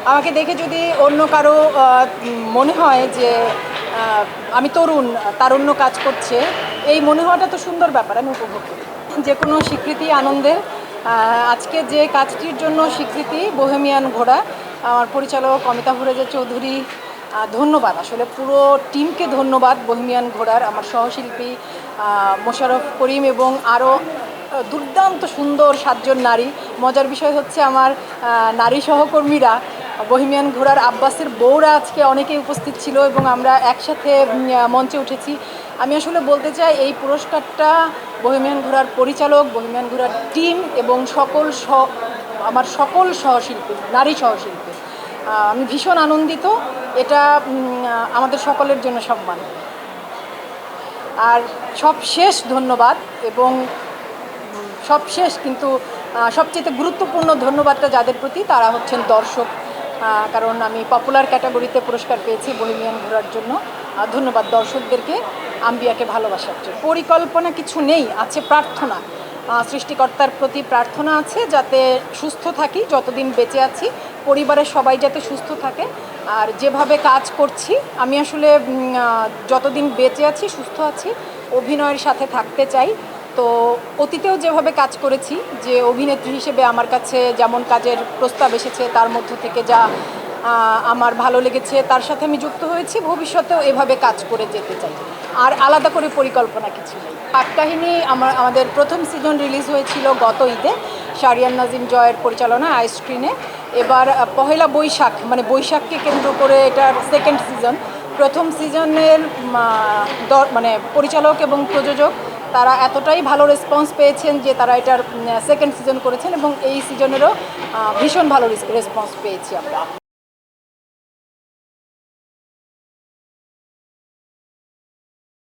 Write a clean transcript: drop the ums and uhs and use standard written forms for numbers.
আমাকে দেখে যদি অন্য কারো মনে হয় যে আমি তরুণ, তারুণ্য কাজ করছে, এই মনে হওয়াটা তো সুন্দর ব্যাপার, আমি উপভোগ করি। যে কোনো স্বীকৃতি আনন্দের। আজকে যে কাজটির জন্য স্বীকৃতি বোহেমিয়ান ঘোড়া, আমার পরিচালক অমিতাভ রেজা চৌধুরী, ধন্যবাদ আসলে পুরো টিমকে ধন্যবাদ বোহেমিয়ান ঘোড়ার, আমার সহশিল্পী মোশাররফ করিম এবং আরও দুর্দান্ত সুন্দর 7 জন নারী। মজার বিষয় হচ্ছে আমার নারী সহকর্মীরা, বোহেমিয়ান ঘোড়ার আব্বাসের বউরা আজকে অনেকেই উপস্থিত ছিল এবং আমরা একসাথে মঞ্চে উঠেছি। আমি আসলে বলতে চাই এই পুরস্কারটা বোহেমিয়ান ঘোড়ার পরিচালক, বোহেমিয়ান ঘোড়ার টিম এবং আমার সকল সহশিল্পী, নারী সহশিল্পী। আমি ভীষণ আনন্দিত, এটা আমাদের সকলের জন্য সম্মান। আর সবশেষ ধন্যবাদ এবং সবশেষ কিন্তু সবচেয়ে গুরুত্বপূর্ণ ধন্যবাদটা যাদের প্রতি, তারা হচ্ছেন দর্শক। কারণ আমি পপুলার ক্যাটাগরিতে পুরস্কার পেয়েছি বোহেমিয়ান ঘোড়ার জন্য। ধন্যবাদ দর্শকদেরকে, আম্বিয়াকে ভালোবাসার জন্য। পরিকল্পনা কিছু নেই, আছে প্রার্থনা। সৃষ্টিকর্তার প্রতি প্রার্থনা আছে যাতে সুস্থ থাকি, যতদিন বেঁচে আছি পরিবারের সবাই যাতে সুস্থ থাকে। আর যেভাবে কাজ করছি আমি আসলে যতদিন বেঁচে আছি, সুস্থ আছি, অভিনয়ের সাথে থাকতে চাই। তো অতীতেও যেভাবে কাজ করেছি, যে অভিনেত্রী হিসেবে আমার কাছে যেমন কাজের প্রস্তাব এসেছে তার মধ্য থেকে যা আমার ভালো লেগেছে তার সাথে আমি যুক্ত হয়েছি, ভবিষ্যতেও এভাবে কাজ করে যেতে চাই। আর আলাদা করে পরিকল্পনা কিছু নেই। কাহিনী আমাদের প্রথম সিজন রিলিজ হয়েছিল গত ঈদে, শাহরিয়ার নাজিম জয়ের পরিচালনায় আইস্ক্রিনে। এবার পহেলা বৈশাখ, মানে বৈশাখকে কেন্দ্র করে এটার সেকেন্ড সিজন। প্রথম সিজনের মানে পরিচালক এবং প্রযোজক তারা এতটাই ভালো রেসপন্স পেয়েছেন যে তারা এটার সেকেন্ড সিজন করেছেন এবং এই সিজনেরও ভীষণ ভালো রেসপন্স পেয়েছি আমরা।